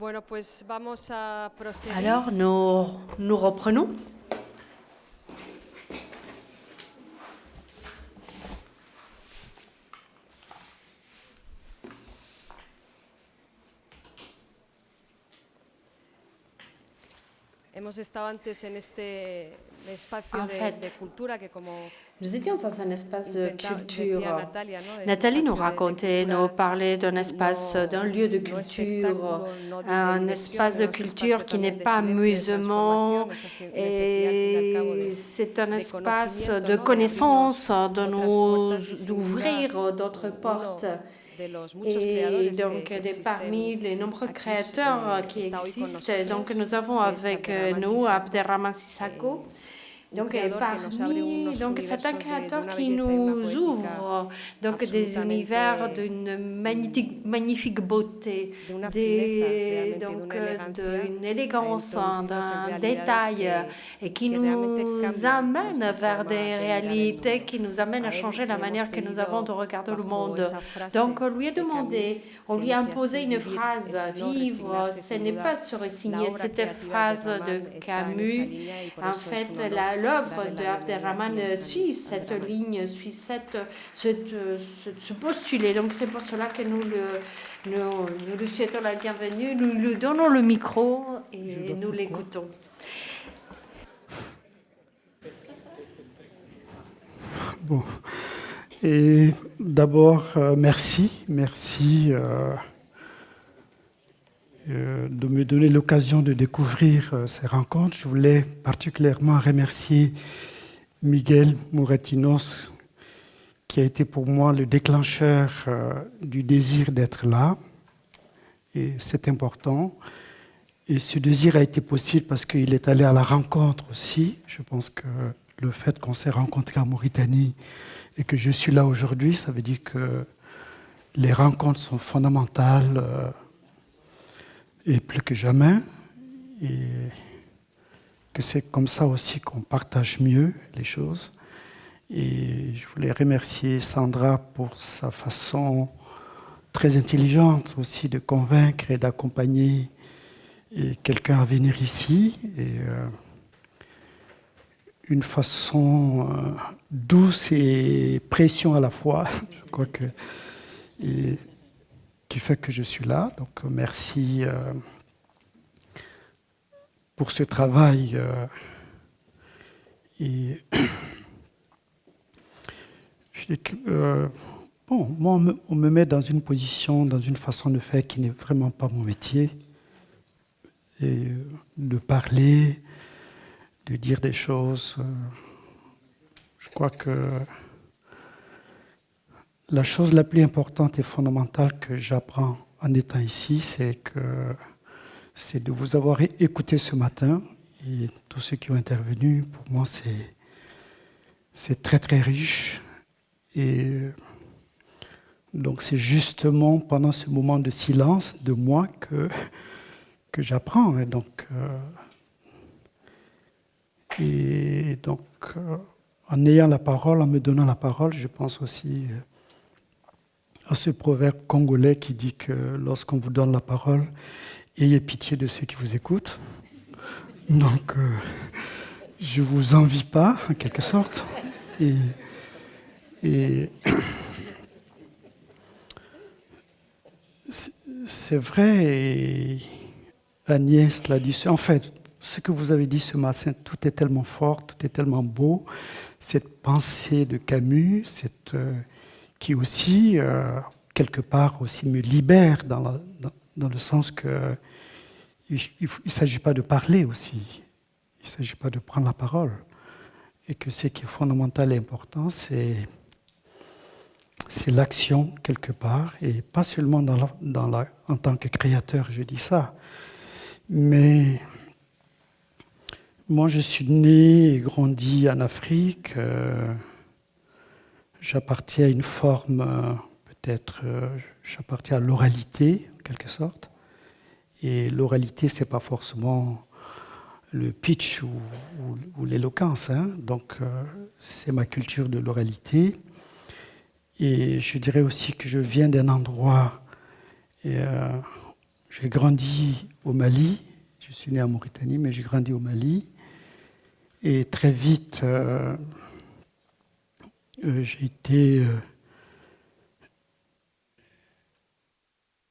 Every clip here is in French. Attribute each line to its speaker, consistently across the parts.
Speaker 1: Bueno, pues vamos a proseguir.
Speaker 2: Alors, nous reprenons.
Speaker 1: Hemos estado antes en este espacio
Speaker 2: En fait,
Speaker 1: de cultura que como
Speaker 2: Nous étions dans un espace de culture.
Speaker 1: decía Natalia, ¿no? Ese
Speaker 2: Nathalie nous
Speaker 1: espacio de
Speaker 2: racontait,
Speaker 1: cultura
Speaker 2: nous parlait d'un espace, d'un lieu de
Speaker 1: no
Speaker 2: culture,
Speaker 1: espectáculo, no de
Speaker 2: un
Speaker 1: diversión,
Speaker 2: espace de
Speaker 1: pero es un
Speaker 2: culture
Speaker 1: espacio
Speaker 2: qui n'est
Speaker 1: también de
Speaker 2: pas
Speaker 1: silencio, de
Speaker 2: amusement,
Speaker 1: transformación, esa necesidad al fin y al cabo
Speaker 2: et
Speaker 1: de
Speaker 2: c'est un espace
Speaker 1: conocimiento,
Speaker 2: de
Speaker 1: ¿no? De
Speaker 2: connaissance,
Speaker 1: abrirnos
Speaker 2: de
Speaker 1: otras
Speaker 2: nous
Speaker 1: puertas y sin duda
Speaker 2: d'ouvrir d'autres
Speaker 1: uno
Speaker 2: portes.
Speaker 1: de los muchos
Speaker 2: Et
Speaker 1: creadores
Speaker 2: donc,
Speaker 1: que
Speaker 2: parmi les nombreux créateurs qui
Speaker 1: está hoy con
Speaker 2: existent,
Speaker 1: nosotros,
Speaker 2: donc nous avons
Speaker 1: es
Speaker 2: avec
Speaker 1: Abderrahmane
Speaker 2: nous
Speaker 1: Sissako,
Speaker 2: Abderrahmane Sissako. Donc, donc c'est un créateur qui nous ouvre donc des univers d'une magnifique beauté, d'une élégance, d'un détail, et qui nous amène vers des réalités, qui nous amène à changer la manière que nous avons de regarder le monde. Donc, on lui a demandé, on lui a imposé une phrase, vivre, ce n'est pas se résigner. Cette phrase de Camus, en fait, l'œuvre de Abderrahmane suit cette ligne, suit ce postulat. Donc c'est pour cela que nous lui souhaitons la bienvenue, nous lui donnons le micro et nous l'écoutons.
Speaker 3: Bon. Et d'abord, merci de me donner l'occasion de découvrir ces rencontres. Je voulais particulièrement remercier Miguel Moratinos, qui a été pour moi le déclencheur du désir d'être là. Et c'est important. Et ce désir a été possible parce qu'il est allé à la rencontre aussi. Je pense que le fait qu'on s'est rencontrés en Mauritanie et que je suis là aujourd'hui, ça veut dire que les rencontres sont fondamentales et plus que jamais. Et que c'est comme ça aussi qu'on partage mieux les choses. Et je voulais remercier Sandra pour sa façon très intelligente aussi de convaincre et d'accompagner quelqu'un à venir ici. Et une façon douce et pression à la fois, je crois que, et qui fait que je suis là. Donc merci pour ce travail. Et bon, moi, on me met dans une position, dans une façon de faire qui n'est vraiment pas mon métier. Et de parler, de dire des choses. Je crois que la chose la plus importante et fondamentale que j'apprends en étant ici, c'est de vous avoir écouté ce matin. Et tous ceux qui ont intervenu, pour moi, c'est très très riche. Et donc c'est justement pendant ce moment de silence de moi que j'apprends. Et donc en ayant la parole, en me donnant la parole, je pense aussi à ce proverbe congolais qui dit que lorsqu'on vous donne la parole, ayez pitié de ceux qui vous écoutent. Donc je ne vous envie pas, en quelque sorte. Et c'est vrai, et Agnès l'a dit, en fait, ce que vous avez dit ce matin, tout est tellement fort, tout est tellement beau, cette pensée de Camus, qui aussi, quelque part, aussi me libère dans le sens que il ne s'agit pas de parler aussi, il ne s'agit pas de prendre la parole, et que ce qui est fondamental et important, c'est l'action quelque part, et pas seulement en tant que créateur, je dis ça, mais moi je suis né et grandi en Afrique, j'appartiens à une forme, peut-être, j'appartiens à l'oralité, en quelque sorte, et l'oralité, c'est pas forcément le pitch ou l'éloquence, hein. Donc c'est ma culture de l'oralité. Et je dirais aussi que je viens d'un endroit, et j'ai grandi au Mali. Je suis né en Mauritanie, mais j'ai grandi au Mali. Et très vite, j'ai été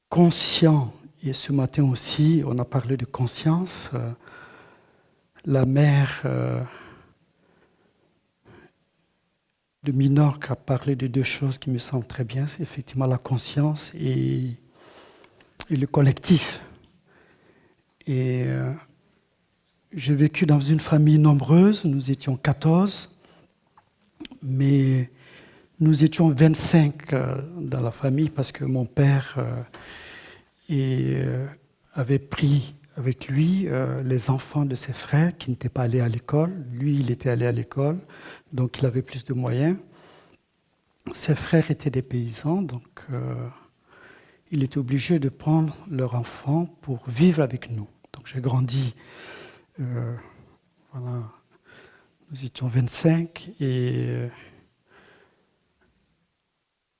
Speaker 3: conscient, et ce matin aussi, on a parlé de conscience. La mère de Minorque a parlé de deux choses qui me semblent très bien, c'est effectivement la conscience et le collectif. Et j'ai vécu dans une famille nombreuse, nous étions 14, mais nous étions 25 dans la famille parce que mon père avait pris avec lui les enfants de ses frères qui n'étaient pas allés à l'école. Lui, il était allé à l'école, donc il avait plus de moyens. Ses frères étaient des paysans, donc il était obligé de prendre leur enfant pour vivre avec nous. Donc j'ai grandi, voilà, nous étions 25 et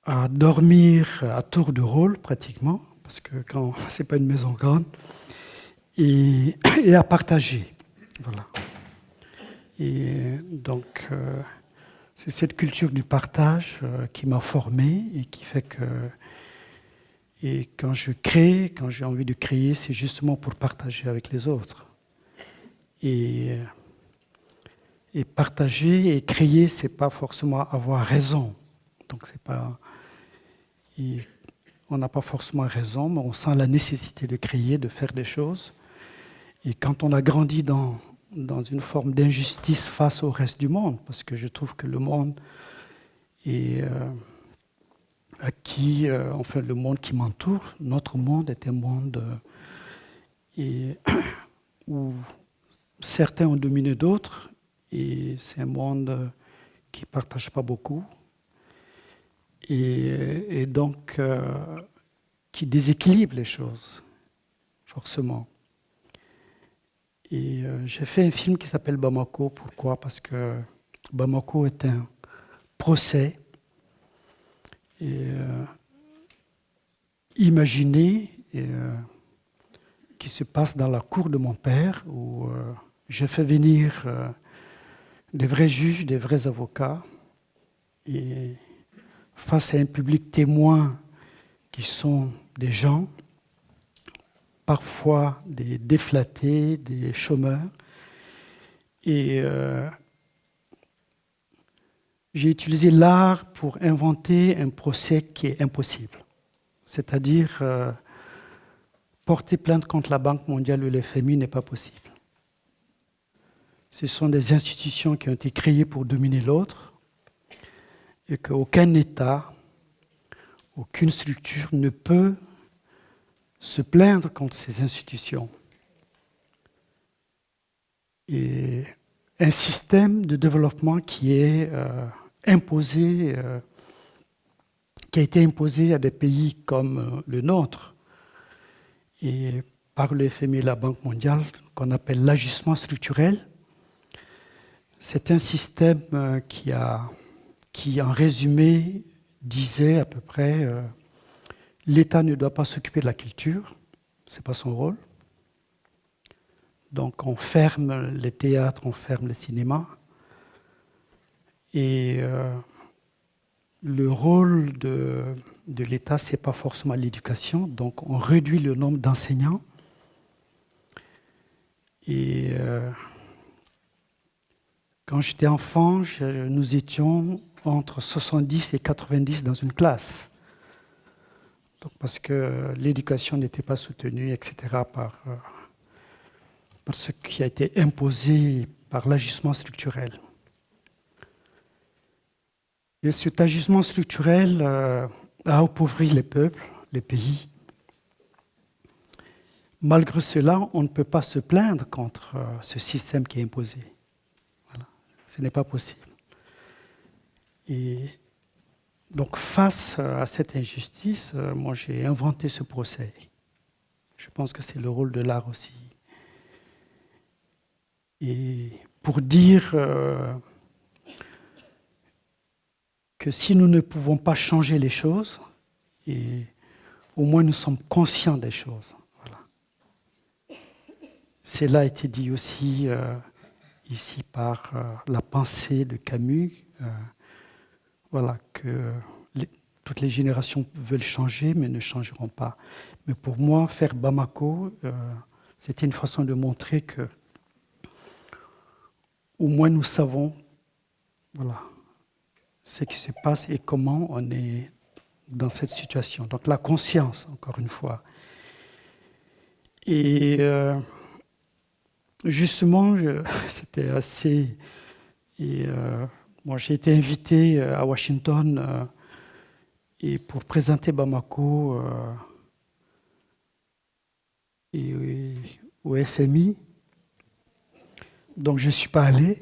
Speaker 3: à dormir à tour de rôle pratiquement, parce que quand c'est pas une maison grande, et à partager. Voilà. Et donc, c'est cette culture du partage qui m'a formé et qui fait que et quand je crée, quand j'ai envie de créer, c'est justement pour partager avec les autres. Et partager et créer, c'est pas forcément avoir raison. Donc c'est pas, on n'a pas forcément raison, mais on sent la nécessité de créer, de faire des choses. Et quand on a grandi dans une forme d'injustice face au reste du monde, parce que je trouve que le monde est enfin le monde qui m'entoure, notre monde est un monde où certains ont dominé d'autres, et c'est un monde qui ne partage pas beaucoup, et donc qui déséquilibre les choses, forcément. Et j'ai fait un film qui s'appelle Bamako. Pourquoi? Parce que Bamako est un procès imaginé qui se passe dans la cour de mon père, où j'ai fait venir des vrais juges, des vrais avocats, et face à un public témoin qui sont des gens, parfois des déflattés, des chômeurs. Et j'ai utilisé l'art pour inventer un procès qui est impossible. C'est-à-dire, porter plainte contre la Banque mondiale ou le FMI n'est pas possible. Ce sont des institutions qui ont été créées pour dominer l'autre et qu'aucun État, aucune structure ne peut se plaindre contre ces institutions. Et un système de développement qui est imposé, qui a été imposé à des pays comme le nôtre, et par le FMI et la Banque mondiale, qu'on appelle l'ajustement structurel. C'est un système qui, en résumé, disait à peu près l'État ne doit pas s'occuper de la culture, ce n'est pas son rôle. Donc on ferme les théâtres, on ferme les cinémas. Et le rôle de l'État, ce n'est pas forcément l'éducation. Donc on réduit le nombre d'enseignants. Et quand j'étais enfant, nous étions entre 70 et 90 dans une classe. Donc, parce que l'éducation n'était pas soutenue, etc., par ce qui a été imposé par l'ajustement structurel. Et cet ajustement structurel a appauvri les peuples, les pays. Malgré cela, on ne peut pas se plaindre contre ce système qui est imposé. Voilà. Ce n'est pas possible. Et donc, face à cette injustice, moi, j'ai inventé ce procès. Je pense que c'est le rôle de l'art aussi. Et pour dire que si nous ne pouvons pas changer les choses, et au moins nous sommes conscients des choses. Voilà. cela a été dit aussi ici par la pensée de Camus, voilà, que toutes les générations veulent changer, mais ne changeront pas. Mais pour moi, faire Bamako, c'était une façon de montrer que, au moins, nous savons, voilà, ce qui se passe et comment on est dans cette situation. Donc la conscience, encore une fois. Et justement, c'était assez... Et moi, j'ai été invité à Washington et pour présenter Bamako et au FMI. Donc je ne suis pas allé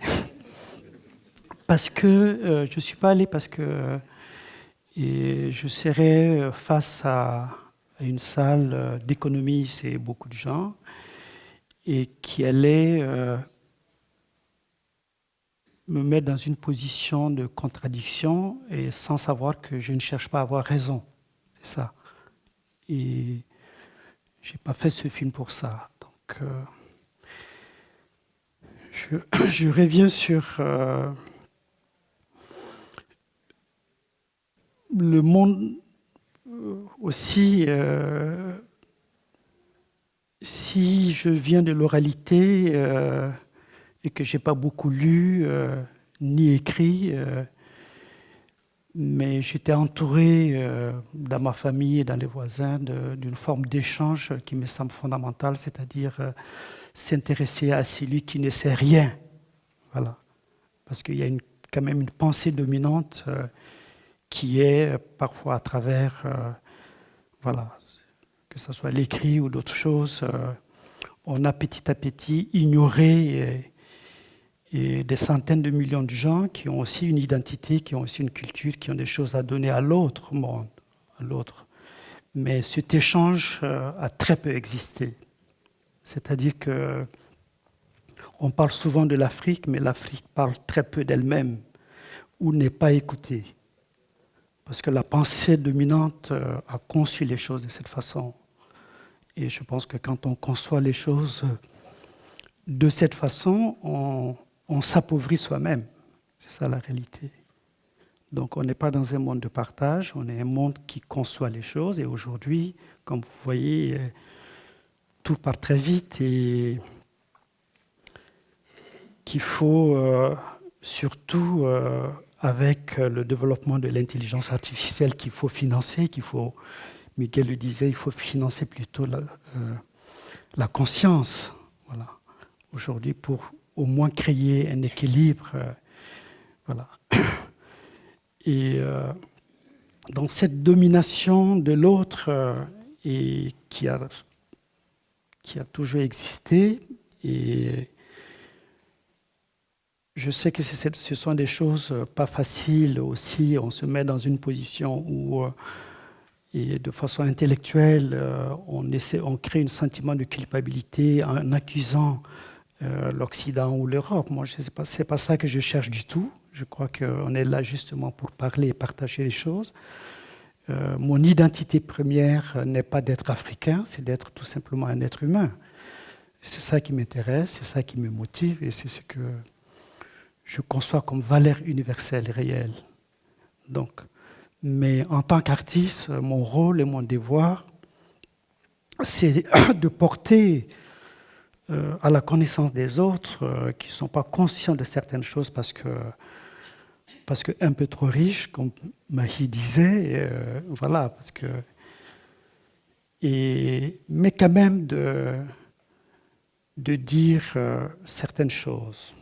Speaker 3: parce que et je serais face à une salle d'économistes et beaucoup de gens et qui allaient me mettre dans une position de contradiction et sans savoir que je ne cherche pas à avoir raison. C'est ça. Et je n'ai pas fait ce film pour ça. Donc, je reviens sur le monde aussi. Si je viens de l'oralité et que je n'ai pas beaucoup lu ni écrit, mais j'étais entouré dans ma famille et dans les voisins d'une forme d'échange qui me semble fondamentale, c'est-à-dire s'intéresser à celui qui ne sait rien. Voilà. Parce qu'il y a quand même une pensée dominante qui est parfois à travers, voilà, que ce soit l'écrit ou d'autres choses, on a petit à petit ignoré et des centaines de millions de gens qui ont aussi une identité, qui ont aussi une culture, qui ont des choses à donner à l'autre monde, à l'autre. Mais cet échange a très peu existé. C'est-à-dire qu'on parle souvent de l'Afrique, mais l'Afrique parle très peu d'elle-même ou n'est pas écoutée. Parce que la pensée dominante a conçu les choses de cette façon. Et je pense que quand on conçoit les choses de cette façon, on s'appauvrit soi-même. C'est ça la réalité. Donc on n'est pas dans un monde de partage, on est un monde qui conçoit les choses. Et aujourd'hui, comme vous voyez, tout part très vite et qu'il faut surtout, avec le développement de l'intelligence artificielle, qu'il faut financer, Miguel le disait, il faut financer plutôt la conscience, voilà, aujourd'hui, pour au moins créer un équilibre. Voilà. Et dans cette domination de l'autre et qui a toujours existé, et je sais que ce sont des choses pas faciles aussi, on se met dans une position où... Et de façon intellectuelle, on crée un sentiment de culpabilité en accusant l'Occident ou l'Europe. Moi, ce n'est pas ça que je cherche du tout. Je crois qu'on est là justement pour parler et partager les choses. Mon identité première n'est pas d'être africain, c'est d'être tout simplement un être humain. C'est ça qui m'intéresse, c'est ça qui me motive et c'est ce que je conçois comme valeur universelle, réelle. Donc, mais en tant qu'artiste, mon rôle et mon devoir, c'est de porter à la connaissance des autres qui ne sont pas conscients de certaines choses parce que un peu trop riches, comme Mahi disait, voilà, mais quand même de dire certaines choses.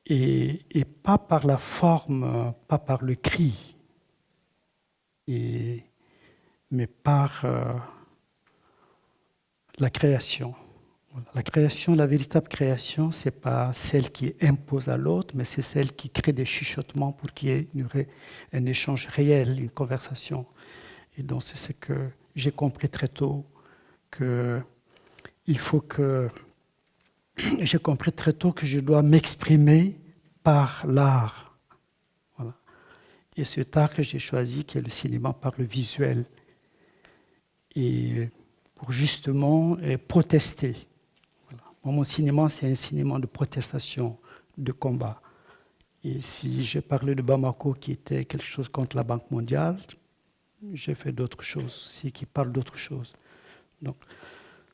Speaker 3: Et pas par la forme, pas par le cri, mais par la création. Voilà. La création, la véritable création, ce n'est pas celle qui impose à l'autre, mais c'est celle qui crée des chuchotements pour qu'il y ait un échange réel, une conversation. Et donc c'est ce que j'ai compris très tôt, j'ai compris très tôt que je dois m'exprimer par l'art. Voilà. Et cet art que j'ai choisi, qui est le cinéma, par le visuel. Et pour justement protester. Mon cinéma, c'est un cinéma de protestation, de combat. Et si j'ai parlé de Bamako, qui était quelque chose contre la Banque mondiale, j'ai fait d'autres choses aussi, qui parlent d'autres choses. Donc,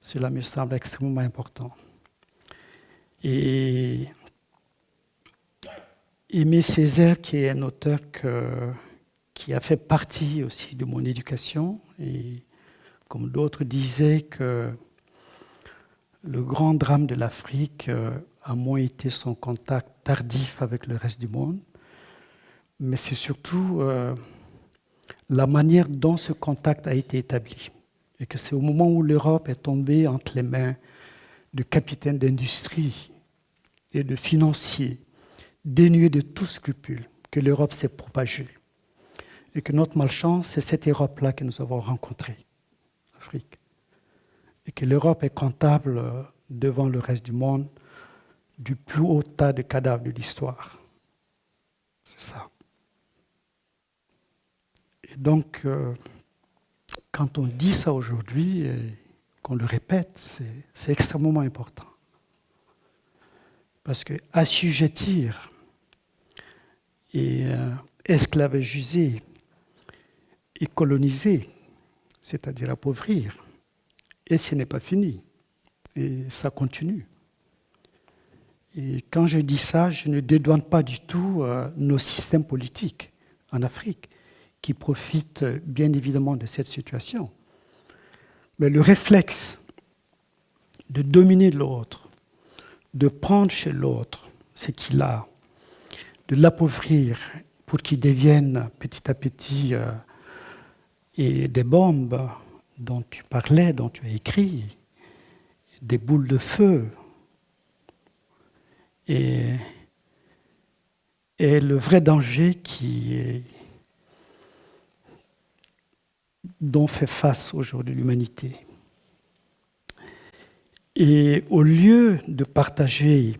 Speaker 3: cela me semble extrêmement important. Et Aimé Césaire, qui est un auteur qui a fait partie aussi de mon éducation, et comme d'autres disaient que le grand drame de l'Afrique a moins été son contact tardif avec le reste du monde, mais c'est surtout la manière dont ce contact a été établi. Et que c'est au moment où l'Europe est tombée entre les mains de capitaines d'industrie et de financiers, dénués de tout scrupule, que l'Europe s'est propagée. Et que notre malchance, c'est cette Europe-là que nous avons rencontrée, l'Afrique. Et que l'Europe est comptable devant le reste du monde du plus haut tas de cadavres de l'histoire. C'est ça. Et donc, quand on dit ça aujourd'hui, et qu'on le répète, c'est extrêmement important. Parce que assujettir et esclavagiser et coloniser, c'est-à-dire appauvrir, et ce n'est pas fini, et ça continue. Et quand je dis ça, je ne dédouane pas du tout nos systèmes politiques en Afrique, qui profitent bien évidemment de cette situation. Mais le réflexe de dominer l'autre, de prendre chez l'autre ce qu'il a, de l'appauvrir pour qu'il devienne petit à petit et des bombes dont tu parlais, dont tu as écrit, des boules de feu, et le vrai danger dont fait face aujourd'hui l'humanité. Et au lieu de partager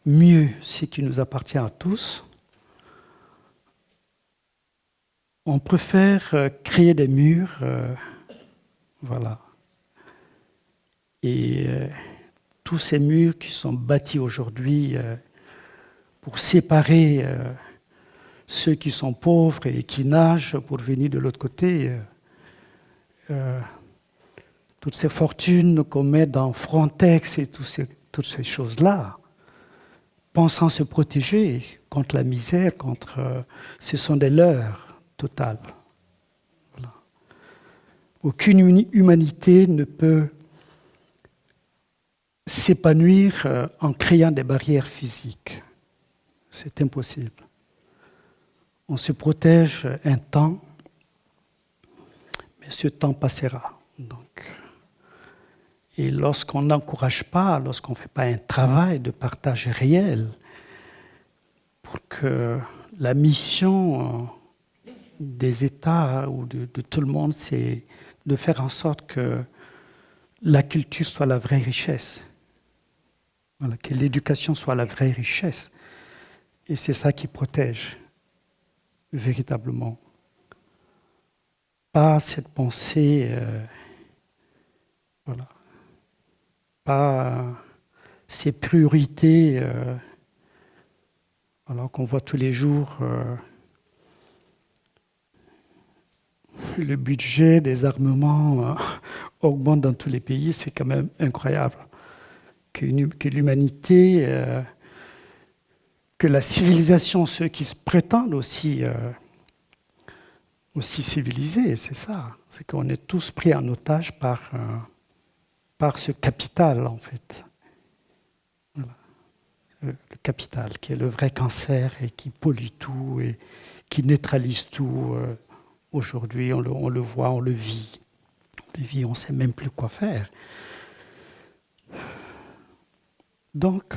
Speaker 3: mieux ce qui nous appartient à tous, on préfère créer des murs, voilà. Et tous ces murs qui sont bâtis aujourd'hui pour séparer ceux qui sont pauvres et qui nagent pour venir de l'autre côté, toutes ces fortunes qu'on met dans Frontex et toutes ces choses-là, pensant se protéger contre la misère, ce sont des leurres totales. Voilà. Aucune humanité ne peut s'épanouir en créant des barrières physiques. C'est impossible. On se protège un temps, mais ce temps passera. Et lorsqu'on n'encourage pas, lorsqu'on ne fait pas un travail de partage réel, pour que la mission des États ou de tout le monde, c'est de faire en sorte que la culture soit la vraie richesse. Voilà, que l'éducation soit la vraie richesse. Et c'est ça qui protège, véritablement. Pas cette pensée, voilà. Pas ces priorités alors qu'on voit tous les jours le budget des armements augmente dans tous les pays, c'est quand même incroyable. Que l'humanité, que la civilisation, ceux qui se prétendent aussi civilisés, c'est ça. C'est qu'on est tous pris en otage par ce capital, en fait. Voilà. Le capital, qui est le vrai cancer et qui pollue tout et qui neutralise tout. Aujourd'hui, on le voit, on le vit. On ne sait même plus quoi faire. Donc,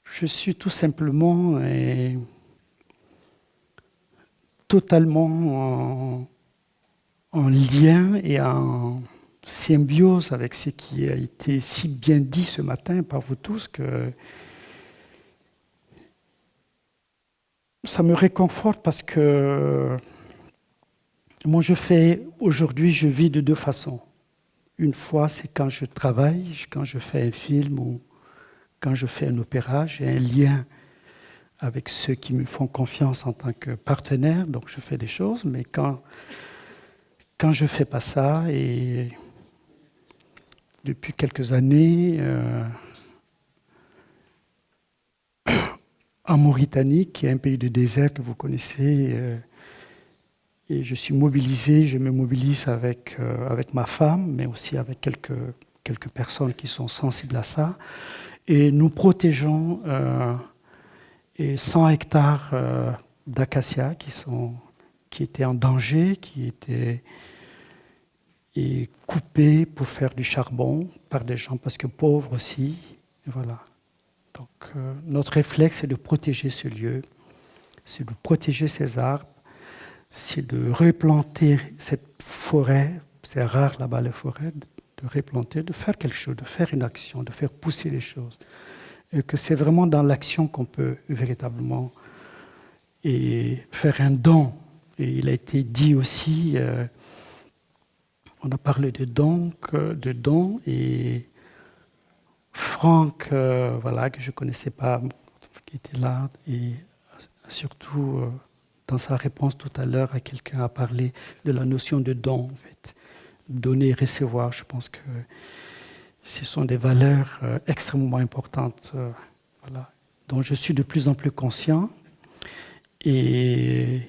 Speaker 3: je suis tout simplement totalement en lien et en symbiose avec ce qui a été si bien dit ce matin par vous tous, que ça me réconforte parce que moi aujourd'hui je vis de deux façons. une fois, c'est quand je travaille, quand je fais un film ou quand je fais un opéra, j'ai un lien avec ceux qui me font confiance en tant que partenaire, donc je fais des choses, mais quand je ne fais pas ça, et depuis quelques années, en Mauritanie, qui est un pays de désert que vous connaissez, et je me mobilise avec ma femme, mais aussi avec quelques personnes qui sont sensibles à ça, et nous protégeons 100 hectares d'acacias qui étaient en danger, qui étaient coupés pour faire du charbon par des gens, parce que pauvres aussi. Et voilà. Donc notre réflexe, c'est de protéger ce lieu, c'est de protéger ces arbres, c'est de replanter cette forêt, c'est rare là-bas les forêts, de replanter, de faire quelque chose, de faire une action, de faire pousser les choses. Et que c'est vraiment dans l'action qu'on peut véritablement faire un don. Et il a été dit aussi, on a parlé de don, et Franck, voilà, que je ne connaissais pas, qui était là, et surtout dans sa réponse tout à l'heure à quelqu'un a parlé de la notion de don, en fait. Donner et recevoir, je pense que ce sont des valeurs extrêmement importantes, voilà, dont je suis de plus en plus conscient, et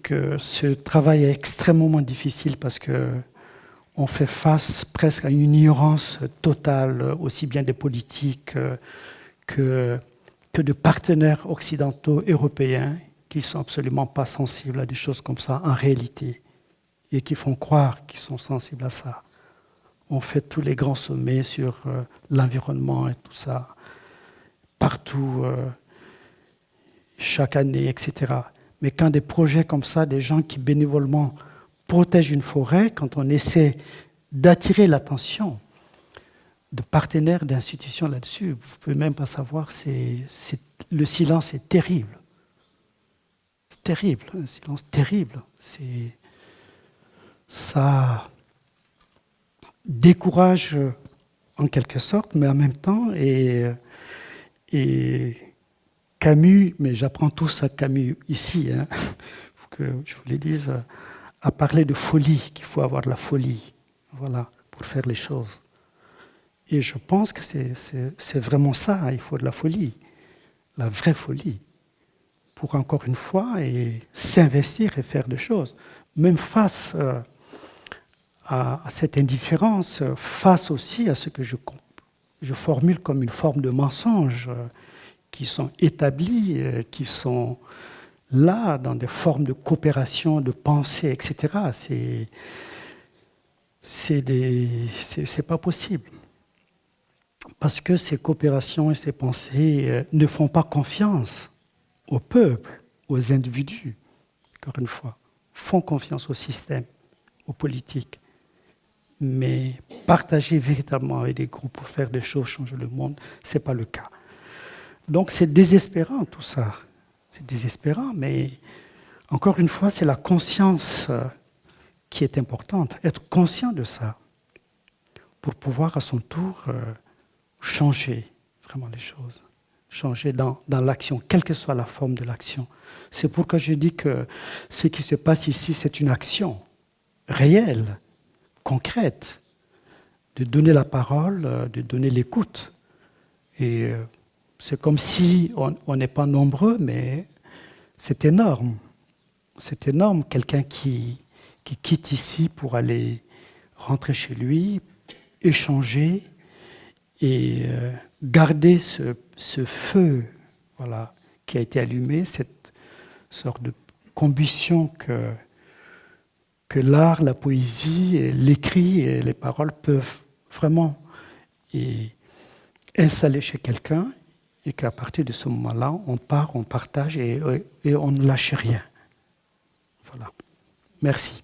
Speaker 3: que ce travail est extrêmement difficile parce qu'on fait face presque à une ignorance totale, aussi bien des politiques que de partenaires occidentaux européens qui ne sont absolument pas sensibles à des choses comme ça en réalité et qui font croire qu'ils sont sensibles à ça. On fait tous les grands sommets sur l'environnement et tout ça, partout, chaque année, etc. Mais quand des projets comme ça, des gens qui bénévolement protègent une forêt, quand on essaie d'attirer l'attention de partenaires, d'institutions là-dessus, vous ne pouvez même pas savoir, le silence est terrible. C'est terrible, un silence terrible. Ça décourage en quelque sorte, mais en même temps, et Camus, mais j'apprends tous à Camus ici, il faut que je vous le dise, à parler de folie, qu'il faut avoir de la folie, voilà, pour faire les choses. Et je pense que c'est vraiment ça, il faut de la folie, la vraie folie, pour encore une fois s'investir et faire des choses, même face à cette indifférence, face aussi à ce que je formule comme une forme de mensonge, qui sont établis, qui sont là dans des formes de coopération, de pensée, etc. C'est pas possible. Parce que ces coopérations et ces pensées ne font pas confiance au peuple, aux individus, encore une fois, font confiance au système, aux politiques. Mais partager véritablement avec des groupes pour faire des choses, changer le monde, ce n'est pas le cas. Donc c'est désespérant tout ça. C'est désespérant, mais encore une fois, c'est la conscience qui est importante. Être conscient de ça pour pouvoir à son tour changer vraiment les choses. Changer dans l'action, quelle que soit la forme de l'action. C'est pourquoi je dis que ce qui se passe ici, c'est une action réelle, concrète, de donner la parole, de donner l'écoute. Et c'est comme si on n'est pas nombreux, mais c'est énorme. C'est énorme, quelqu'un qui quitte ici pour aller rentrer chez lui, échanger et garder ce feu, voilà, qui a été allumé, cette sorte de combustion que l'art, la poésie, l'écrit et les paroles peuvent vraiment installer chez quelqu'un, et qu'à partir de ce moment-là, on part, on partage et on ne lâche rien. Voilà. Merci.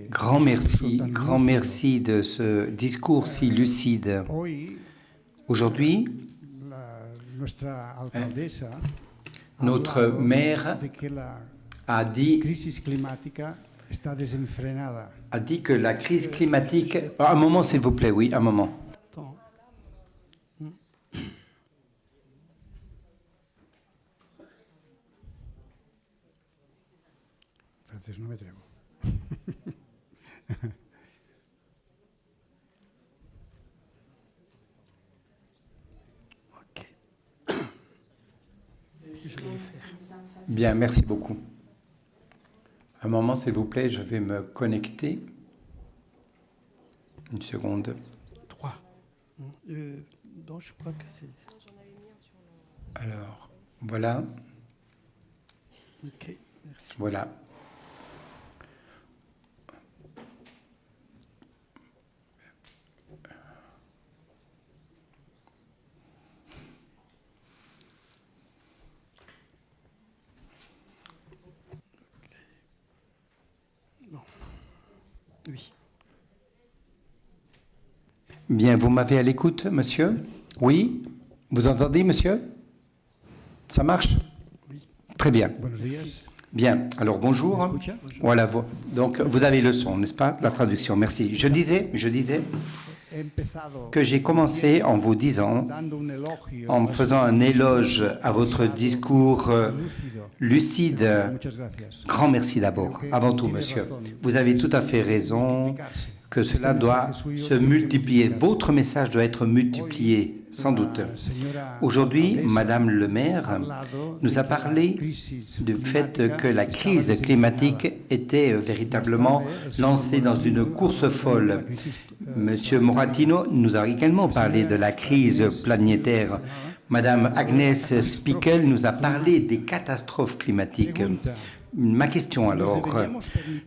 Speaker 4: Grand merci de ce discours si lucide. Aujourd'hui, notre maire a dit que la crise climatique... Un moment, s'il vous plaît, oui, un moment.
Speaker 5: Frances, no me atrevo.
Speaker 3: Ok. Je vais le faire.
Speaker 4: Bien, merci beaucoup. Un moment, s'il vous plaît, je vais me connecter. Une seconde.
Speaker 3: 3. Donc, je crois que c'est...
Speaker 4: Alors, voilà.
Speaker 3: Ok, merci.
Speaker 4: Voilà.
Speaker 3: Oui.
Speaker 4: Bien, vous m'avez à l'écoute, monsieur? Oui? Vous entendez, monsieur? Ça marche?
Speaker 3: Oui.
Speaker 4: Très bien.
Speaker 5: Buenos días.
Speaker 4: Bien, alors bonjour. Voilà, donc vous avez le son, n'est-ce pas? La traduction, merci. Je disais que j'ai commencé en vous disant, en me faisant un éloge à votre discours lucide. Grand merci d'abord, avant tout, monsieur. Vous avez tout à fait raison que cela doit se multiplier. Votre message doit être multiplié, sans doute. Aujourd'hui, Madame le maire nous a parlé du fait que la crise climatique était véritablement lancée dans une course folle. Monsieur Morantino nous a également parlé de la crise planétaire. Madame Agnès Spickel nous a parlé des catastrophes climatiques. Ma question alors,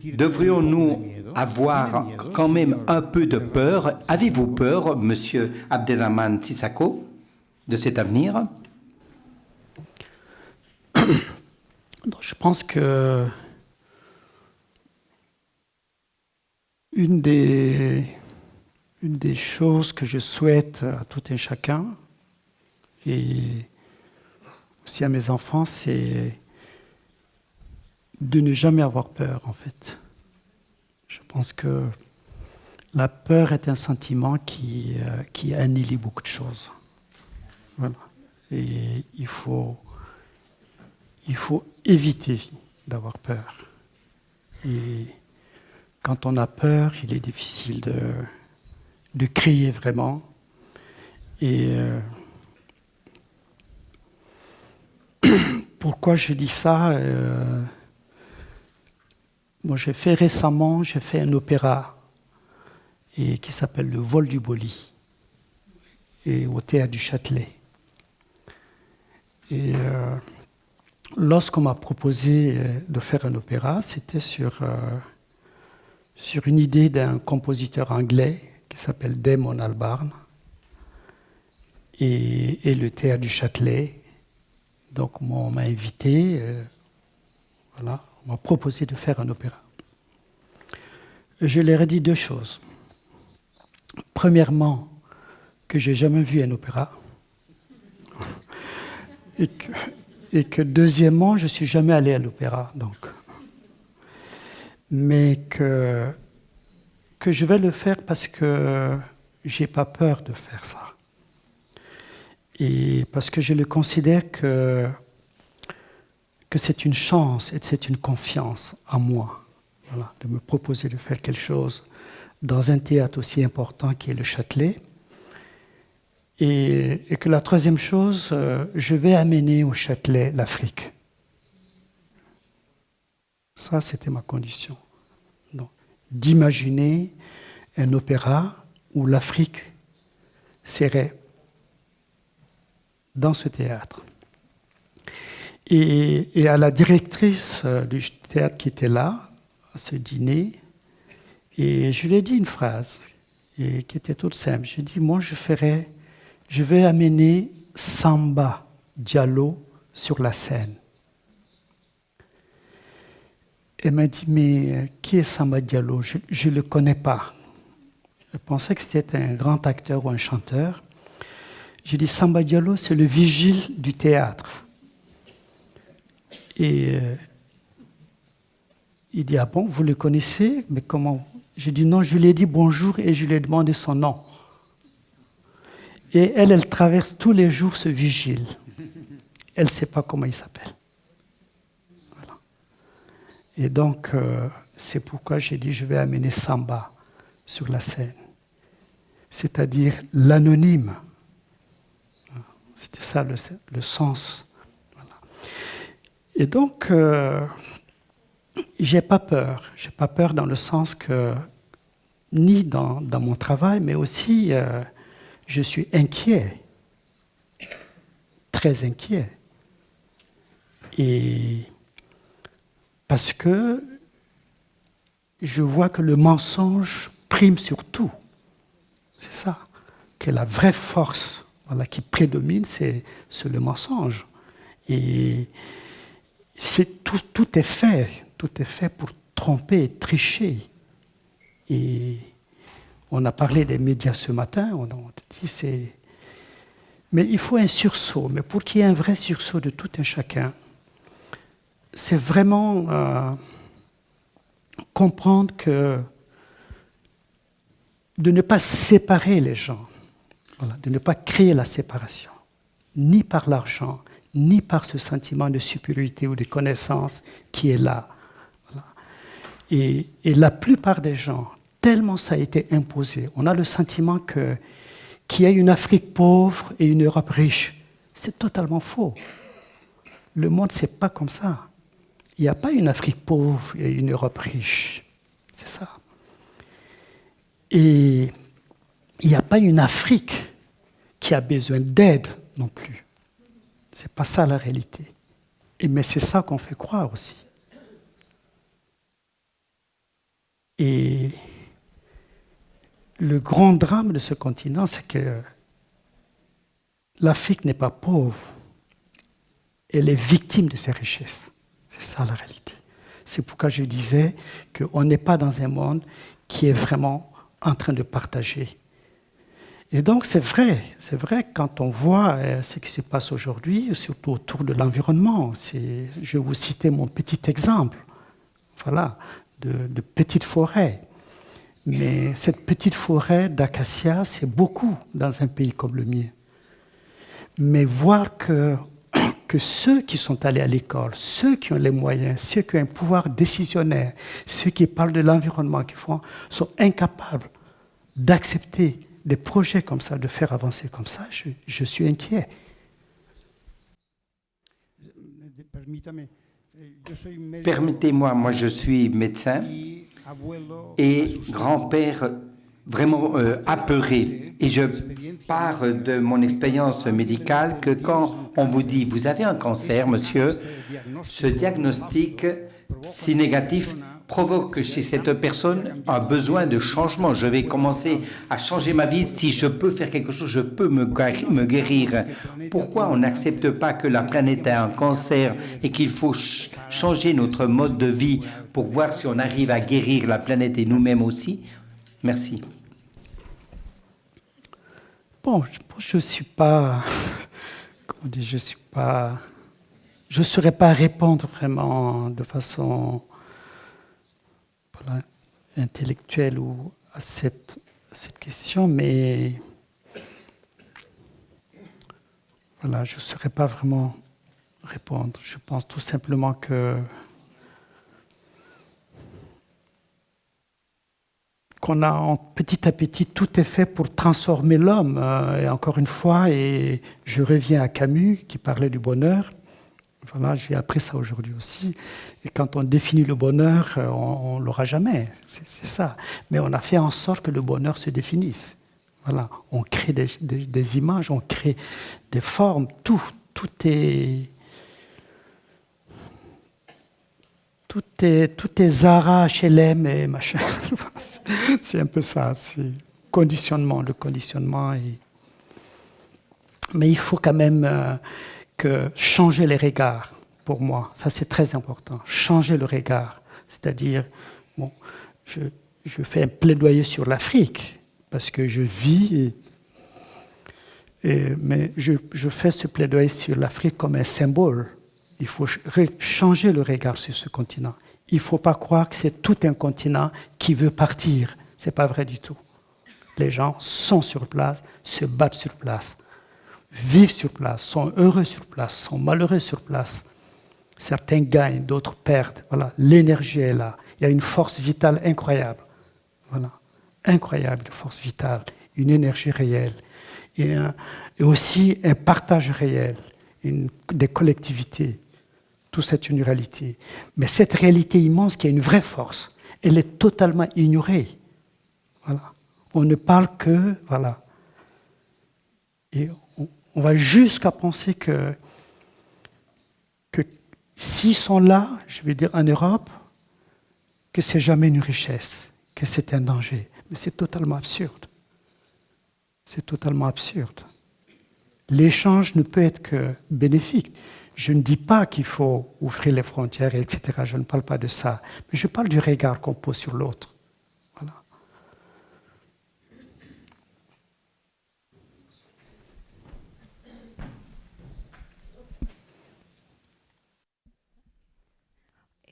Speaker 4: devrions-nous avoir quand même un peu de peur? Avez-vous peur, Monsieur Abdelrahman Sissako, de cet avenir?
Speaker 3: Je pense que une des choses que je souhaite à tout un chacun, et aussi à mes enfants, c'est de ne jamais avoir peur, en fait. Je pense que la peur est un sentiment qui annihilie beaucoup de choses. Voilà. Et il faut éviter d'avoir peur. Et quand on a peur, il est difficile de créer vraiment. Et pourquoi je dis ça? Moi, j'ai fait un opéra qui s'appelle Le Vol du Boli, et au Théâtre du Châtelet. Et lorsqu'on m'a proposé de faire un opéra, c'était sur une idée d'un compositeur anglais qui s'appelle Damon Albarn, et le Théâtre du Châtelet. Donc, on m'a invité, voilà. On m'a proposé de faire un opéra. Je leur ai dit deux choses. Premièrement, que je n'ai jamais vu un opéra. Et que deuxièmement, je ne suis jamais allé à l'opéra. Mais que je vais le faire parce que je n'ai pas peur de faire ça. Et parce que je le considère que c'est une chance et c'est une confiance en moi, voilà, de me proposer de faire quelque chose dans un théâtre aussi important qui est le Châtelet. Et que la troisième chose, je vais amener au Châtelet l'Afrique. Ça, c'était ma condition. Donc, d'imaginer un opéra où l'Afrique serait dans ce théâtre. Et à la directrice du théâtre qui était là, à ce dîner, et je lui ai dit une phrase qui était toute simple. J'ai dit, moi je vais amener Samba Diallo sur la scène. Elle m'a dit, mais qui est Samba Diallo? Je ne le connais pas. Je pensais que c'était un grand acteur ou un chanteur. J'ai dit, Samba Diallo, c'est le vigile du théâtre. Et il dit, ah bon, vous le connaissez? Mais comment? J'ai dit, non, je lui ai dit bonjour et je lui ai demandé son nom. Et elle traverse tous les jours ce vigile. Elle ne sait pas comment il s'appelle. Voilà. Et donc, c'est pourquoi j'ai dit, je vais amener Samba sur la scène. C'est-à-dire l'anonyme. C'était ça le sens. Voilà. Et donc, j'ai pas peur. J'ai pas peur dans le sens que, ni dans mon travail, mais aussi, je suis inquiet. Très inquiet. Et parce que je vois que le mensonge prime sur tout. C'est ça. Que la vraie force qui prédomine, c'est le mensonge. Et tout est fait pour tromper, tricher. Et on a parlé des médias ce matin, on dit c'est... Mais il faut un sursaut. Mais pour qu'il y ait un vrai sursaut de tout un chacun, c'est vraiment comprendre que de ne pas séparer les gens, de ne pas créer la séparation, ni par l'argent, ni par ce sentiment de supériorité ou de connaissance qui est là. Voilà. Et la plupart des gens, tellement ça a été imposé, on a le sentiment qu'il y a une Afrique pauvre et une Europe riche. C'est totalement faux. Le monde, ce n'est pas comme ça. Il n'y a pas une Afrique pauvre et une Europe riche. C'est ça. Et il n'y a pas une Afrique qui a besoin d'aide non plus. Ce n'est pas ça la réalité. Mais c'est ça qu'on fait croire aussi. Et le grand drame de ce continent, c'est que l'Afrique n'est pas pauvre. Elle est victime de ses richesses. C'est ça la réalité. C'est pourquoi je disais qu'on n'est pas dans un monde qui est vraiment en train de partager. Et donc c'est vrai quand on voit ce qui se passe aujourd'hui, surtout autour de l'environnement. Je vais vous citer mon petit exemple, voilà, de petite forêt. Mais cette petite forêt d'acacia, c'est beaucoup dans un pays comme le mien. Mais voir que ceux qui sont allés à l'école, ceux qui ont les moyens, ceux qui ont un pouvoir décisionnaire, ceux qui parlent de l'environnement, sont incapables d'accepter des projets comme ça, de faire avancer comme ça, je suis inquiet.
Speaker 4: Permettez-moi, moi je suis médecin et grand-père vraiment apeuré. Et je pars de mon expérience médicale que quand on vous dit « vous avez un cancer, monsieur », ce diagnostic, si négatif, provoque chez cette personne un besoin de changement. Je vais commencer à changer ma vie. Si je peux faire quelque chose, je peux me guérir. Pourquoi on n'accepte pas que la planète a un cancer et qu'il faut changer notre mode de vie pour voir si on arrive à guérir la planète et nous-mêmes aussi? Merci.
Speaker 3: Bon, je ne suis pas... Comment dire, je suis pas... Je ne saurais pas répondre vraiment de façon intellectuelle ou à cette question, mais voilà, je ne saurais pas vraiment répondre. Je pense tout simplement qu'on a petit à petit, tout est fait pour transformer l'homme. Et encore une fois, et je reviens à Camus qui parlait du bonheur. Voilà, j'ai appris ça aujourd'hui aussi. Et quand on définit le bonheur, on ne l'aura jamais. C'est ça. Mais on a fait en sorte que le bonheur se définisse. Voilà, on crée des images, on crée des formes, tout est Zara, H&M et machin. C'est un peu ça, c'est le conditionnement. Mais il faut quand même changer les regards, pour moi. Ça, c'est très important. Changer le regard. C'est-à-dire, bon, je fais un plaidoyer sur l'Afrique, parce que je vis, mais je fais ce plaidoyer sur l'Afrique comme un symbole. Il faut changer le regard sur ce continent. Il ne faut pas croire que c'est tout un continent qui veut partir. Ce n'est pas vrai du tout. Les gens sont sur place, se battent sur place, vivent sur place, sont heureux sur place, sont malheureux sur place. Certains gagnent, d'autres perdent. Voilà, l'énergie est là. Il y a une force vitale incroyable. Voilà, incroyable force vitale, une énergie réelle. Et aussi un partage réel, des collectivités. Tout c'est une réalité. Mais cette réalité immense qui a une vraie force, elle est totalement ignorée. Voilà. On ne parle que... Voilà. Et on va jusqu'à penser que s'ils sont là, je vais dire en Europe, que c'est jamais une richesse, que c'est un danger. Mais c'est totalement absurde. C'est totalement absurde. L'échange ne peut être que bénéfique. Je ne dis pas qu'il faut ouvrir les frontières, etc. Je ne parle pas de ça. Mais je parle du regard qu'on pose sur l'autre. Voilà.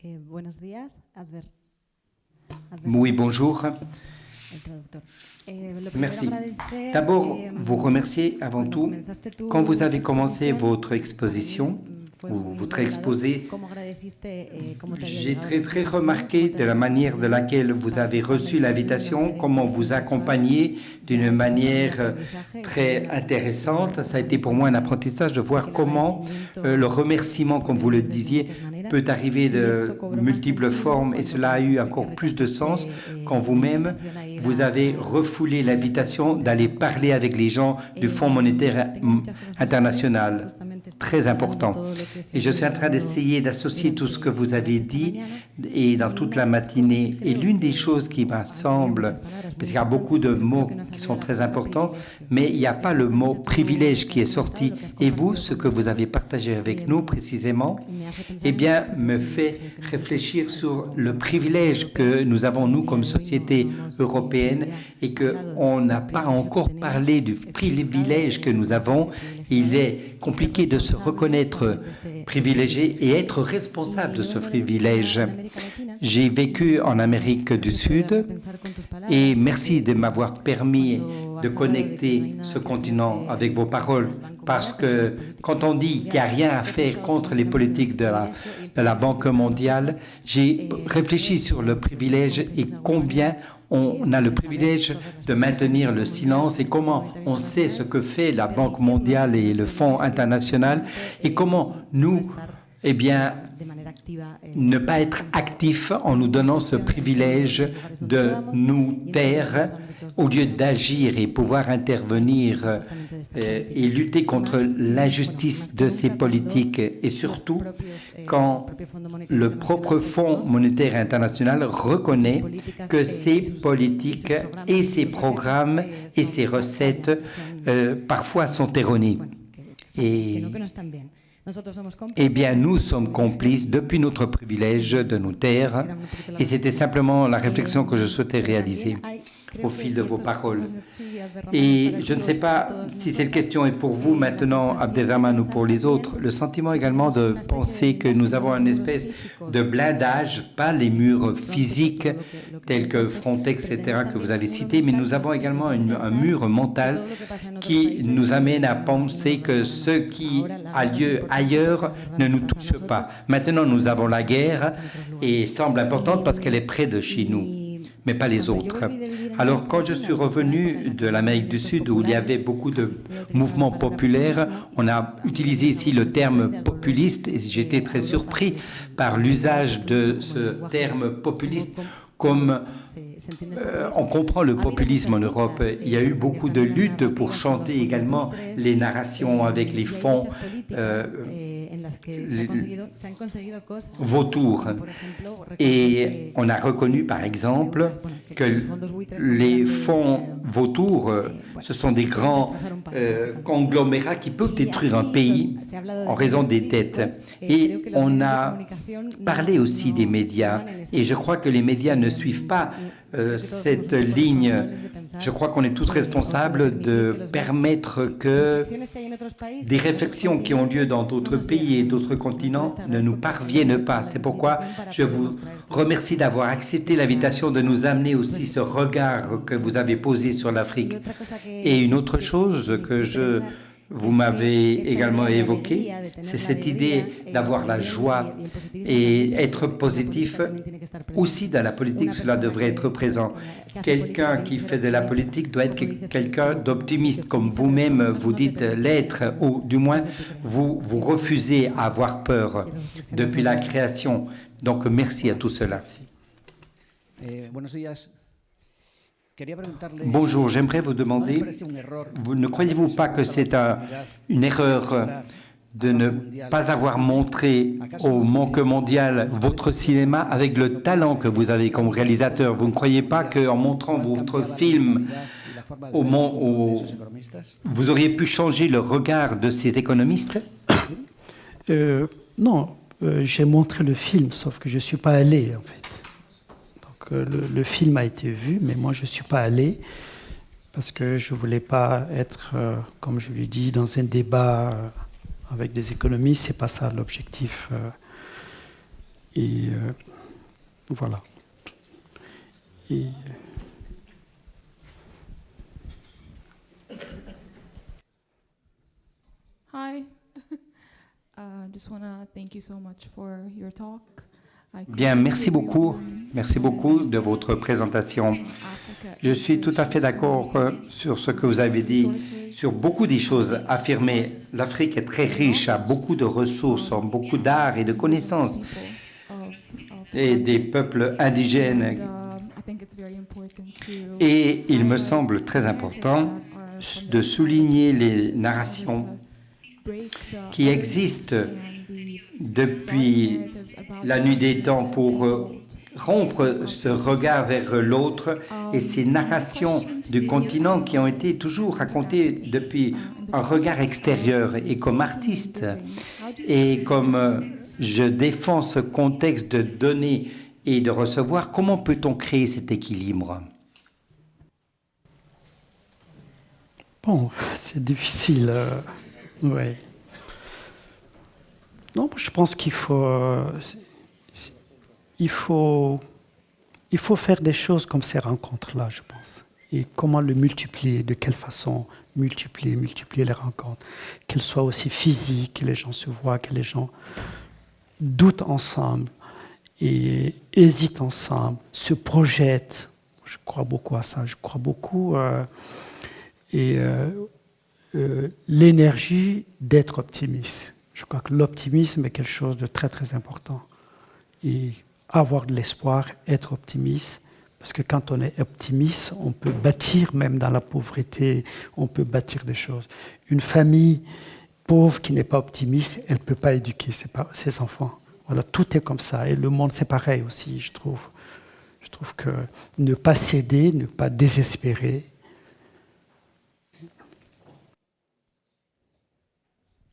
Speaker 6: Buenos días.
Speaker 4: Oui, bonjour. Merci. D'abord, vous remercier avant tout. Quand vous avez commencé votre exposition, ou votre exposé, j'ai très remarqué de la manière de laquelle vous avez reçu l'invitation, comment vous accompagnez d'une manière très intéressante. Ça a été pour moi un apprentissage de voir comment le remerciement, comme vous le disiez, peut arriver de multiples formes, et cela a eu encore plus de sens quand vous-même, vous avez refoulé l'invitation d'aller parler avec les gens du Fonds monétaire international. Très important. Et je suis en train d'essayer d'associer tout ce que vous avez dit et dans toute la matinée. Et l'une des choses qui me semble, parce qu'il y a beaucoup de mots qui sont très importants, mais il n'y a pas le mot privilège qui est sorti. Et vous, ce que vous avez partagé avec nous précisément, eh bien, me fait réfléchir sur le privilège que nous avons, nous, comme société européenne, et qu'on n'a pas encore parlé du privilège que nous avons. Il est compliqué de se reconnaître privilégié et être responsable de ce privilège. J'ai vécu en Amérique du Sud et merci de m'avoir permis de connecter ce continent avec vos paroles, parce que quand on dit qu'il n'y a rien à faire contre les politiques de la Banque mondiale, j'ai réfléchi sur le privilège et combien on a le privilège de maintenir le silence et comment on sait ce que fait la Banque mondiale et le Fonds international et comment nous, eh bien, ne pas être actifs en nous donnant ce privilège de nous taire au lieu d'agir et pouvoir intervenir et lutter contre l'injustice de ces politiques et surtout quand le propre Fonds monétaire international reconnaît que ces politiques et ces programmes et ces recettes parfois sont erronées. Eh bien, nous sommes complices depuis notre privilège de nous taire et c'était simplement la réflexion que je souhaitais réaliser au fil de vos paroles. Et je ne sais pas si cette question est pour vous maintenant, Abdelrahman, ou pour les autres. Le sentiment également de penser que nous avons une espèce de blindage, pas les murs physiques tels que Frontex, etc., que vous avez cités, mais nous avons également un mur mental qui nous amène à penser que ce qui a lieu ailleurs ne nous touche pas. Maintenant, nous avons la guerre et semble importante parce qu'elle est près de chez nous, mais pas les autres. Alors, quand je suis revenu de l'Amérique du Sud, où il y avait beaucoup de mouvements populaires, on a utilisé ici le terme populiste, et j'étais très surpris par l'usage de ce terme populiste Comme on comprend le populisme en Europe, il y a eu beaucoup de luttes pour chanter également les narrations avec les fonds vautours. Et on a reconnu, par exemple, que les fonds vautours, ce sont des grands conglomérats qui peuvent détruire un pays en raison des dettes. Et on a parlé aussi des médias, et je crois que les médias ne suivent pas cette ligne. Je crois qu'on est tous responsables de permettre que des réflexions qui ont lieu dans d'autres pays et d'autres continents ne nous parviennent pas. C'est pourquoi je vous remercie d'avoir accepté l'invitation de nous amener aussi ce regard que vous avez posé sur l'Afrique. Et une autre chose que vous m'avez également évoqué, c'est cette idée d'avoir la joie et être positif. Aussi, dans la politique, cela devrait être présent. Quelqu'un qui fait de la politique doit être quelqu'un d'optimiste, comme vous-même vous dites l'être, ou du moins vous refusez à avoir peur depuis la création. Donc, merci à tout cela. Bonjour, j'aimerais vous demander, ne croyez-vous pas que c'est une erreur de ne pas avoir montré au Manque Mondial votre cinéma avec le talent que vous avez comme réalisateur? Vous ne croyez pas qu'en montrant votre film vous auriez pu changer le regard de ces économistes?
Speaker 3: Non, j'ai montré le film, sauf que je ne suis pas allé, en fait. Le film a été vu, mais moi je ne suis pas allé parce que je ne voulais pas être, comme je lui dis, dans un débat avec des économistes. Ce n'est pas ça l'objectif. Voilà.
Speaker 7: Hi. Just want to thank you so much for your talk.
Speaker 4: Bien, merci beaucoup de votre présentation. Je suis tout à fait d'accord sur ce que vous avez dit, sur beaucoup des choses affirmées. L'Afrique est très riche, a beaucoup de ressources, beaucoup d'art et de connaissances, et des peuples indigènes. Et il me semble très important de souligner les narrations qui existent depuis la nuit des temps pour rompre ce regard vers l'autre et ces narrations du continent qui ont été toujours racontées depuis un regard extérieur. Et comme artiste et comme je défends ce contexte de donner et de recevoir, comment peut-on créer cet équilibre?
Speaker 3: Bon, c'est difficile. Ouais. Non, je pense qu'il faut faire des choses comme ces rencontres-là, je pense. Et comment le multiplier, de quelle façon multiplier les rencontres. Qu'elles soient aussi physiques, que les gens se voient, que les gens doutent ensemble et hésitent ensemble, se projettent. Je crois beaucoup à ça, je crois beaucoup. L'énergie d'être optimiste. Je crois que l'optimisme est quelque chose de très, très important. Et avoir de l'espoir, être optimiste, parce que quand on est optimiste, on peut bâtir, même dans la pauvreté, on peut bâtir des choses. Une famille pauvre qui n'est pas optimiste, elle ne peut pas éduquer ses enfants. Voilà, tout est comme ça. Et le monde, c'est pareil aussi, je trouve. Je trouve que ne pas céder, ne pas désespérer.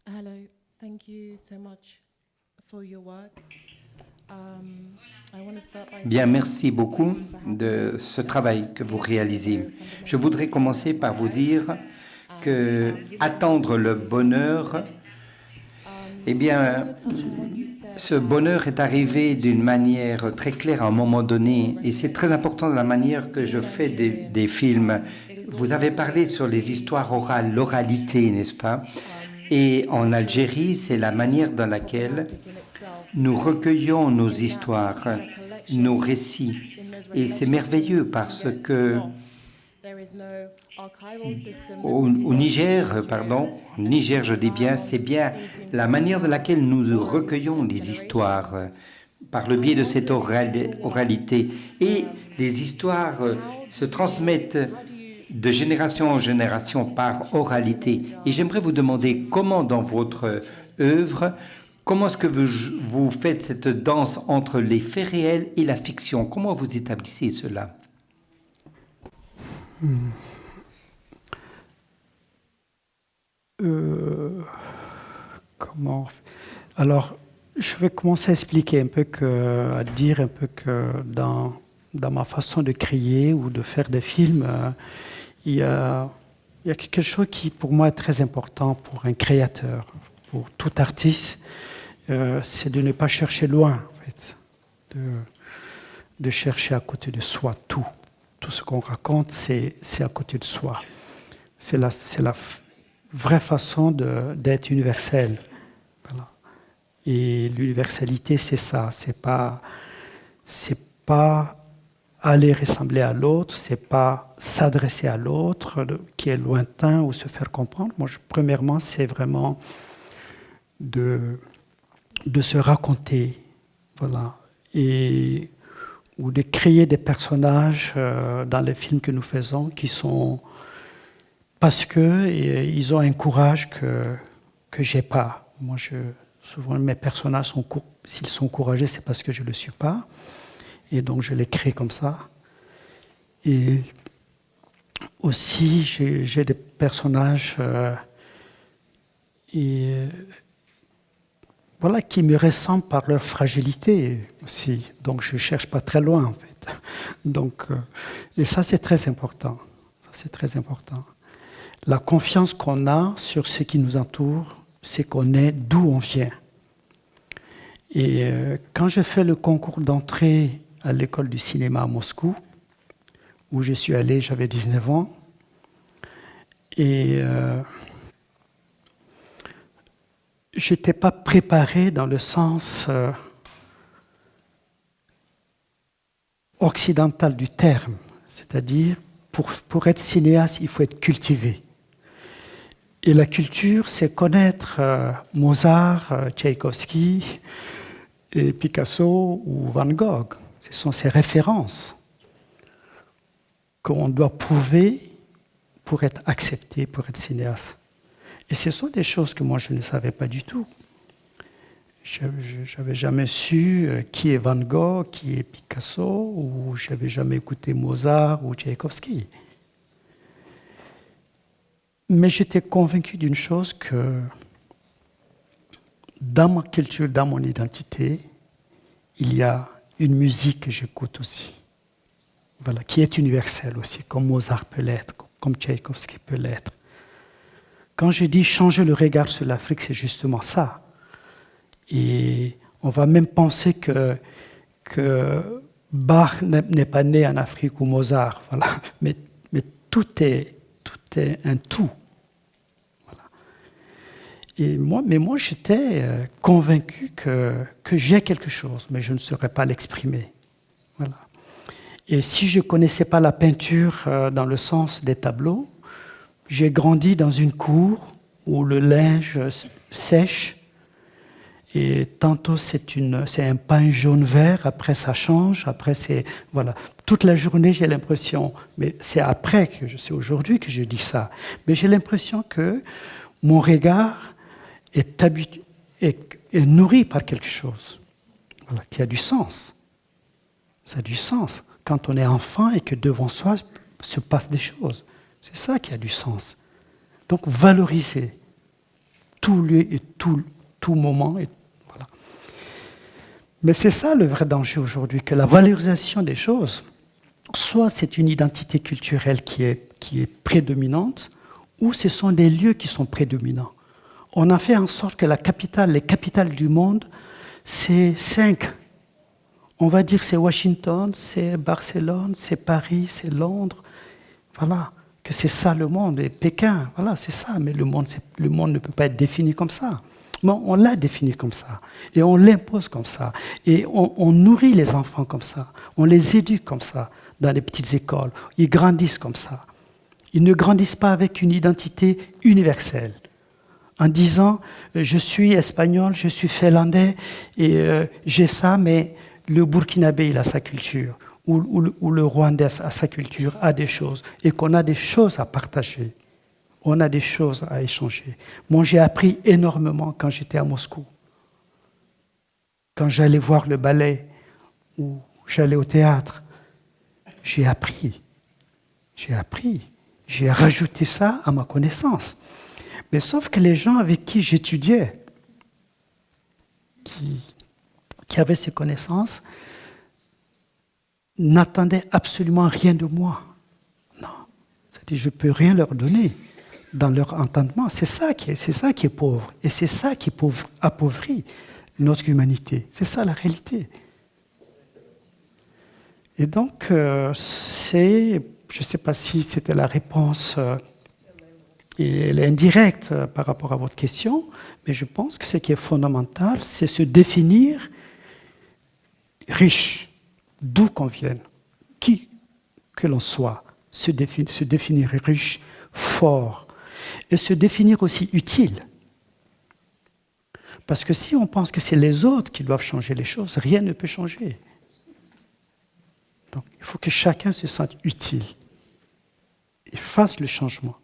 Speaker 8: Hello. Thank you so much for your work.
Speaker 4: Bien, merci beaucoup de ce travail que vous réalisez. Je voudrais commencer par vous dire que attendre le bonheur, eh bien, ce bonheur est arrivé d'une manière très claire à un moment donné, et c'est très important de la manière que je fais des films. Vous avez parlé sur les histoires orales, l'oralité, n'est-ce pas? Et en Algérie, c'est la manière dans laquelle nous recueillons nos histoires, nos récits. Et c'est merveilleux parce que au Niger, je dis bien, c'est bien la manière dans laquelle nous recueillons les histoires par le biais de cette oralité. Et les histoires se transmettent de génération en génération par oralité. Et j'aimerais vous demander comment dans votre œuvre, comment est-ce que vous faites cette danse entre les faits réels et la fiction? Comment vous établissez cela?
Speaker 3: Comment? Alors, je vais commencer à expliquer un peu à dire un peu que dans ma façon de créer ou de faire des films, il y a quelque chose qui, pour moi, est très important pour un créateur, pour tout artiste, c'est de ne pas chercher loin, en fait, de chercher à côté de soi tout. Tout ce qu'on raconte, c'est à côté de soi. C'est la vraie façon d'être universel. Voilà. Et l'universalité, c'est ça. C'est pas aller ressembler à l'autre, c'est pas s'adresser à l'autre qui est lointain ou se faire comprendre. Moi, premièrement, c'est vraiment de se raconter, voilà, ou de créer des personnages dans les films que nous faisons qui sont parce que ils ont un courage que j'ai pas. Moi, souvent mes personnages s'ils sont courageux, c'est parce que je le suis pas. Et donc, je les crée comme ça. Et aussi, j'ai des personnages voilà, qui me ressemblent par leur fragilité aussi. Donc, je ne cherche pas très loin, en fait. Donc, et ça, c'est très important. Ça, c'est très important. La confiance qu'on a sur ce qui nous entoure, c'est qu'on est d'où on vient. Et quand j'ai fait le concours d'entrée à l'école du cinéma à Moscou, où je suis allé, j'avais 19 ans, et je n'étais pas préparé dans le sens occidental du terme, c'est-à-dire pour être cinéaste, il faut être cultivé. Et la culture, c'est connaître Mozart, Tchaïkovski, et Picasso ou Van Gogh. Ce sont ces références qu'on doit prouver pour être accepté, pour être cinéaste. Et ce sont des choses que moi, je ne savais pas du tout. Je n'avais jamais su qui est Van Gogh, qui est Picasso, ou je n'avais jamais écouté Mozart ou Tchaïkovski. Mais j'étais convaincu d'une chose, que dans ma culture, dans mon identité, il y a une musique que j'écoute aussi, voilà, qui est universelle aussi, comme Mozart peut l'être, comme Tchaïkovski peut l'être. Quand je dis changer le regard sur l'Afrique, c'est justement ça. Et on va même penser que Bach n'est pas né en Afrique ou Mozart, voilà. Mais tout est un tout. Voilà. Et moi, j'étais convaincu que j'ai quelque chose, mais je ne saurais pas l'exprimer. Voilà. Et si je ne connaissais pas la peinture dans le sens des tableaux, j'ai grandi dans une cour où le linge sèche, et tantôt c'est un pain jaune-vert, après ça change, après c'est... Voilà. Toute la journée, j'ai l'impression, mais c'est après, c'est aujourd'hui que je dis ça, mais j'ai l'impression que mon regard est nourri par quelque chose, voilà, qui a du sens. Ça a du sens quand on est enfant et que devant soi se passent des choses. C'est ça qui a du sens. Donc valoriser tout lieu et tout moment. Et, voilà. Mais c'est ça le vrai danger aujourd'hui, que la valorisation des choses, soit c'est une identité culturelle qui est prédominante, ou ce sont des lieux qui sont prédominants. On a fait en sorte que les capitales du monde, c'est 5. On va dire c'est Washington, c'est Barcelone, c'est Paris, c'est Londres. Voilà, que c'est ça le monde. Et Pékin, voilà, c'est ça. Mais le monde ne peut pas être défini comme ça. Mais on l'a défini comme ça. Et on l'impose comme ça. Et on nourrit les enfants comme ça. On les éduque comme ça dans les petites écoles. Ils grandissent comme ça. Ils ne grandissent pas avec une identité universelle. en disant je suis espagnol, je suis finlandais et j'ai ça, mais le Burkinabé il a sa culture, ou le Rwandais a sa culture, a des choses, et qu'on a des choses à partager, on a des choses à échanger. Moi j'ai appris énormément quand j'étais à Moscou, quand j'allais voir le ballet ou j'allais au théâtre, j'ai appris, j'ai rajouté ça à ma connaissance. Mais sauf que les gens avec qui j'étudiais, qui avaient ces connaissances, n'attendaient absolument rien de moi. Non. C'est-à-dire, je ne peux rien leur donner dans leur entendement. C'est ça qui est pauvre. Et c'est ça qui appauvrit notre humanité. C'est ça la réalité. Et donc, je ne sais pas si c'était la réponse... Et elle est indirecte par rapport à votre question, mais je pense que ce qui est fondamental, c'est se définir riche, d'où qu'on vienne, qui que l'on soit, se définir riche, fort, et se définir aussi utile. Parce que si on pense que c'est les autres qui doivent changer les choses, rien ne peut changer. Donc il faut que chacun se sente utile et fasse le changement.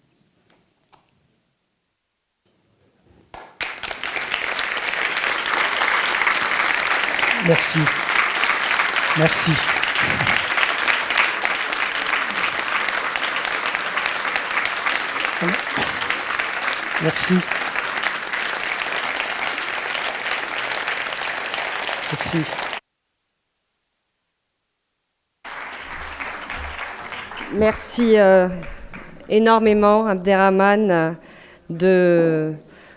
Speaker 3: Merci. Merci. Merci. Merci.
Speaker 1: Merci énormément, Abderrahmane, de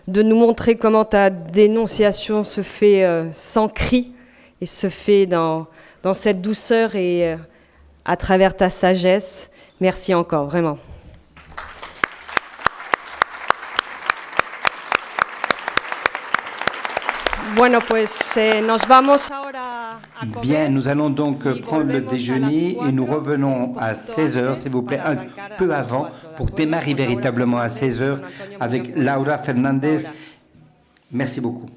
Speaker 1: nous montrer comment ta dénonciation se fait sans cri et se fait dans cette douceur et à travers ta sagesse. Merci encore, vraiment. Bueno, pues nos vamos ahora a comer.
Speaker 4: Bien, nous allons donc prendre le déjeuner et nous revenons à 16h, s'il vous plaît, un peu avant, pour démarrer véritablement à 16h avec Laura Fernandez. Merci beaucoup.